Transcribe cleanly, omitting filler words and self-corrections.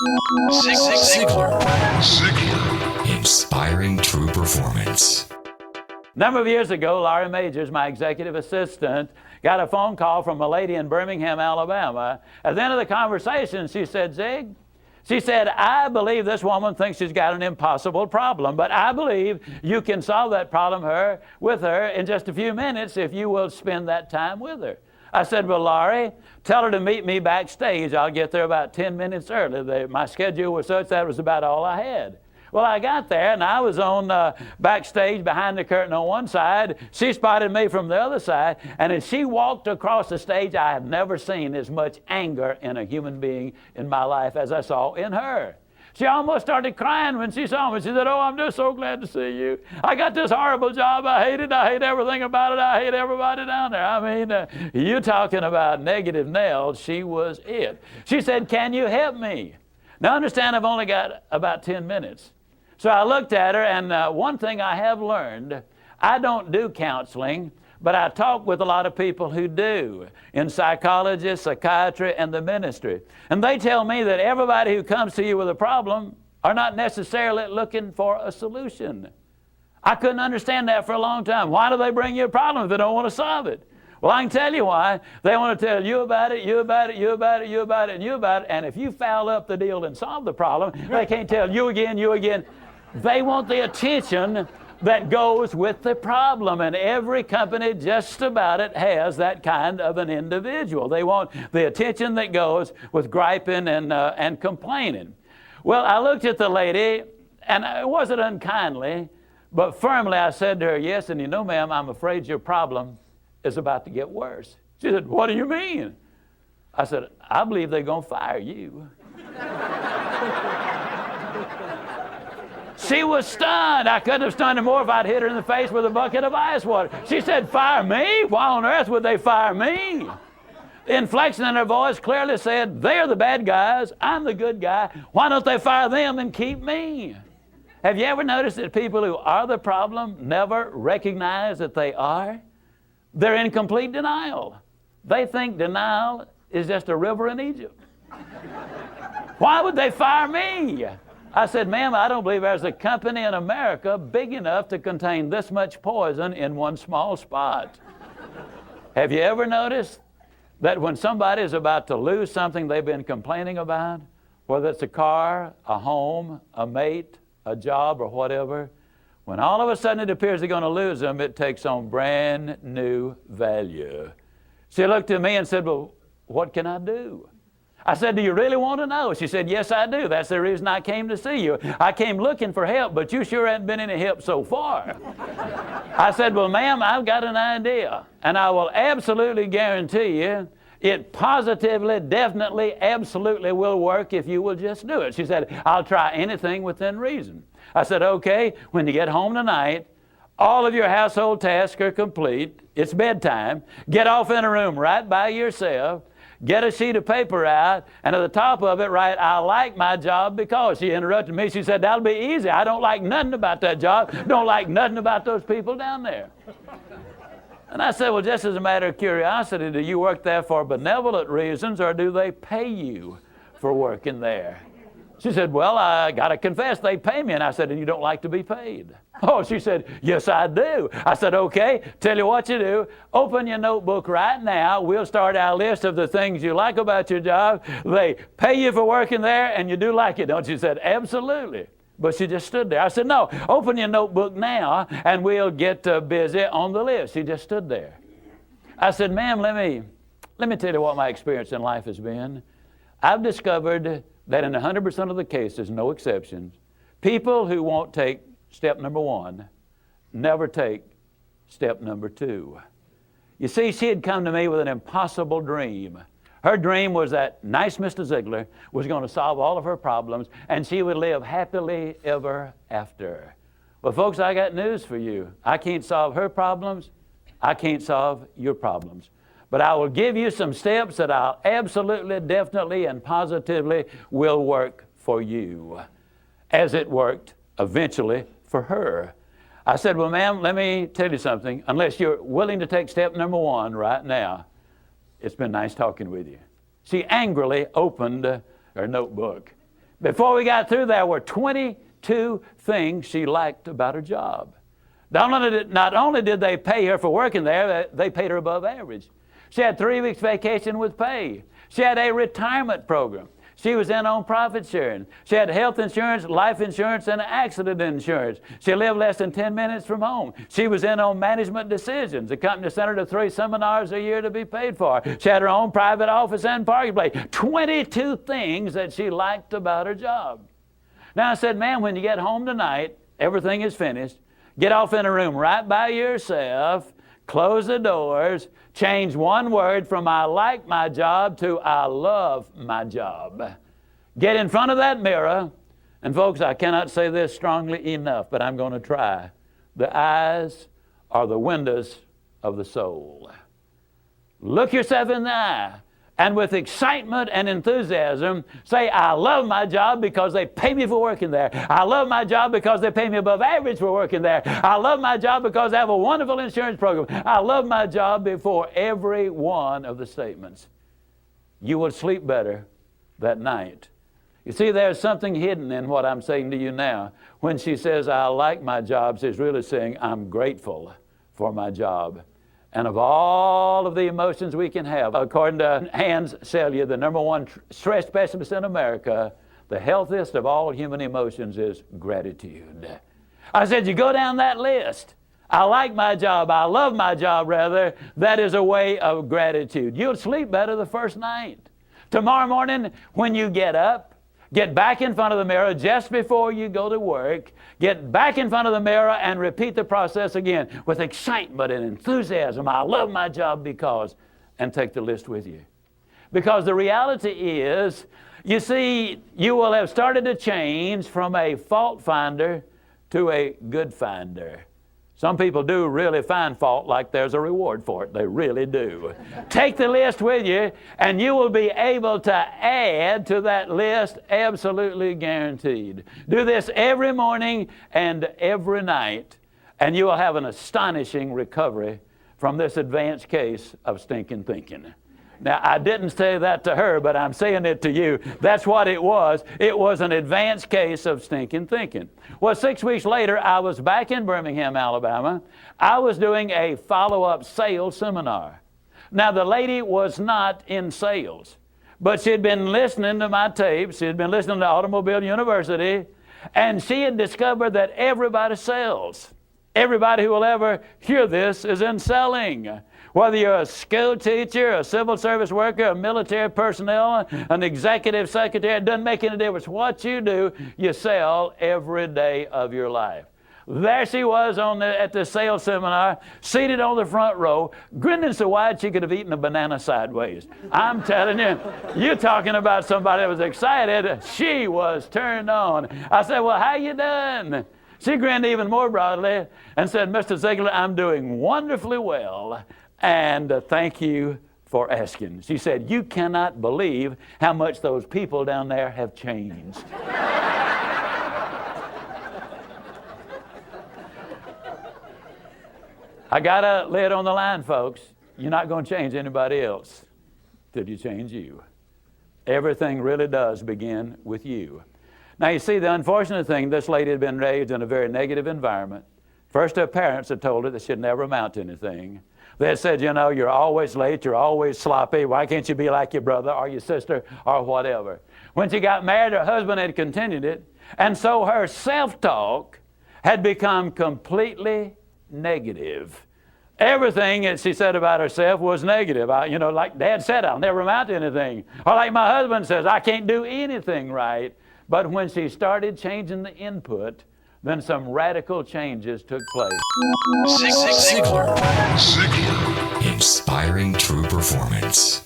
Zig Ziglar. Inspiring true performance. A number of years ago, Laurie Majors, my executive assistant, got a phone call from a lady in Birmingham, Alabama. At the end of the conversation, she said, Zig, she said, I believe this woman thinks she's got an impossible problem, but I believe you can solve that problem with her in just a few minutes if you will spend that time with her. I said, well, Laurie, tell her to meet me backstage. I'll get there about 10 minutes early. My schedule was such that was about all I had. Well, I got there, and I was on backstage behind the curtain on one side. She spotted me from the other side, and as she walked across the stage, I have never seen as much anger in a human being in my life as I saw in her. She almost started crying when she saw me. She said, oh, I'm just so glad to see you. I got this horrible job. I hate it. I hate everything about it. I hate everybody down there. I mean, you talking about negative nails, she was it. She said, can you help me? Now, understand, I've only got about 10 minutes. So I looked at her, and one thing I have learned, I don't do counseling, but I talk with a lot of people who do, in psychology, psychiatry, and the ministry. And they tell me that everybody who comes to you with a problem are not necessarily looking for a solution. I couldn't understand that for a long time. Why do they bring you a problem if they don't want to solve it? Well, I can tell you why. They want to tell you about it, you about it, you about it, you about it, and you about it. And if you foul up the deal and solve the problem, they can't tell you again, you again. They want the attention that goes with the problem, and every company just about it has that kind of an individual. They want the attention that goes with griping and complaining. Well, I looked at the lady, and it wasn't unkindly, but firmly I said to her, yes, and you know, ma'am, I'm afraid your problem is about to get worse. She said, what do you mean? I said, I believe they're going to fire you. She was stunned. I couldn't have stunned her more if I'd hit her in the face with a bucket of ice water. She said, fire me? Why on earth would they fire me? The inflection in her voice clearly said, they're the bad guys, I'm the good guy. Why don't they fire them and keep me? Have you ever noticed that people who are the problem never recognize that they are? They're in complete denial. They think denial is just a river in Egypt. Why would they fire me? I said, ma'am, I don't believe there's a company in America big enough to contain this much poison in one small spot. Have you ever noticed that when somebody is about to lose something they've been complaining about, whether it's a car, a home, a mate, a job, or whatever, when all of a sudden it appears they're going to lose them, it takes on brand new value. She looked at me and said, well, what can I do? I said, do you really want to know? She said, yes, I do. That's the reason I came to see you. I came looking for help, but you sure haven't been any help so far. I said, well, ma'am, I've got an idea, and I will absolutely guarantee you it positively, definitely, absolutely will work if you will just do it. She said, I'll try anything within reason. I said, okay, when you get home tonight, all of your household tasks are complete. It's bedtime. Get off in a room right by yourself. Get a sheet of paper out, and at the top of it, write, I like my job because. She interrupted me. She said, that'll be easy. I don't like nothing about that job. Don't like nothing about those people down there. And I said, well, just as a matter of curiosity, do you work there for benevolent reasons, or do they pay you for working there? She said, well, I got to confess, they pay me. And I said, and you don't like to be paid? Oh, she said, yes, I do. I said, okay, tell you what you do. Open your notebook right now. We'll start our list of the things you like about your job. They pay you for working there, and you do like it, don't you? She said, absolutely. But she just stood there. I said, no, open your notebook now, and we'll get busy on the list. She just stood there. I said, ma'am, let me tell you what my experience in life has been. I've discovered that in 100% of the cases, no exceptions, people who won't take step number one never take step number two. You see, she had come to me with an impossible dream. Her dream was that nice Mr. Ziglar was going to solve all of her problems, and she would live happily ever after. Well, folks, I got news for you. I can't solve her problems. I can't solve your problems. But I will give you some steps that I'll absolutely, definitely, and positively will work for you, as it worked eventually for her. I said, well, ma'am, let me tell you something. Unless you're willing to take step number one right now, it's been nice talking with you. She angrily opened her notebook. Before we got through, there were 22 things she liked about her job. Not only did they pay her for working there, they paid her above average. She had 3 weeks vacation with pay. She had a retirement program. She was in on profit sharing. She had health insurance, life insurance, and accident insurance. She lived less than 10 minutes from home. She was in on management decisions. The company sent her to 3 seminars a year to be paid for. She had her own private office and parking place. 22 things that she liked about her job. Now I said, man, when you get home tonight, everything is finished. Get off in a room right by yourself. Close the doors, change one word from I like my job to I love my job. Get in front of that mirror, and folks, I cannot say this strongly enough, but I'm going to try. The eyes are the windows of the soul. Look yourself in the eye, and with excitement and enthusiasm, say, I love my job because they pay me for working there. I love my job because they pay me above average for working there. I love my job because they have a wonderful insurance program. I love my job before every one of the statements. You will sleep better that night. You see, there's something hidden in what I'm saying to you now. When she says, I like my job, she's really saying, I'm grateful for my job. And of all of the emotions we can have, according to Hans Selye, the #1 stress specialist in America, the healthiest of all human emotions is gratitude. I said, you go down that list. I like my job. I love my job, rather. That is a way of gratitude. You'll sleep better the first night. Tomorrow morning, when you get up, get back in front of the mirror just before you go to work. Get back in front of the mirror and repeat the process again with excitement and enthusiasm. I love my job because, and take the list with you. Because the reality is, you see, you will have started to change from a fault finder to a good finder. Some people do really find fault like there's a reward for it. They really do. Take the list with you, and you will be able to add to that list, absolutely guaranteed. Do this every morning and every night, and you will have an astonishing recovery from this advanced case of stinking thinking. Now, I didn't say that to her, but I'm saying it to you. That's what it was. It was an advanced case of stinking thinking. Well, 6 weeks later, I was back in Birmingham, Alabama. I was doing a follow-up sales seminar. Now, the lady was not in sales, but she had been listening to my tapes. She had been listening to Automobile University, and she had discovered that everybody sells. Everybody who will ever hear this is in selling. Whether you're a school teacher, a civil service worker, a military personnel, an executive secretary, it doesn't make any difference. What you do, you sell every day of your life. There she was at the sales seminar, seated on the front row, grinning so wide she could have eaten a banana sideways. I'm telling you, you're talking about somebody that was excited. She was turned on. I said, well, how you doing? She grinned even more broadly and said, Mr. Ziglar, I'm doing wonderfully well. And thank you for asking. She said, you cannot believe how much those people down there have changed. I got to lay it on the line, folks. You're not going to change anybody else till you change you. Everything really does begin with you. Now, you see, the unfortunate thing, this lady had been raised in a very negative environment. First, her parents had told her that she'd never amount to anything. They said, you know, you're always late, you're always sloppy, why can't you be like your brother or your sister or whatever? When she got married, her husband had continued it, and so her self-talk had become completely negative. Everything that she said about herself was negative. Like Dad said, I'll never amount to anything. Or like my husband says, I can't do anything right. But when she started changing the input, then some radical changes took place. Zig Ziglar. Inspiring true performance.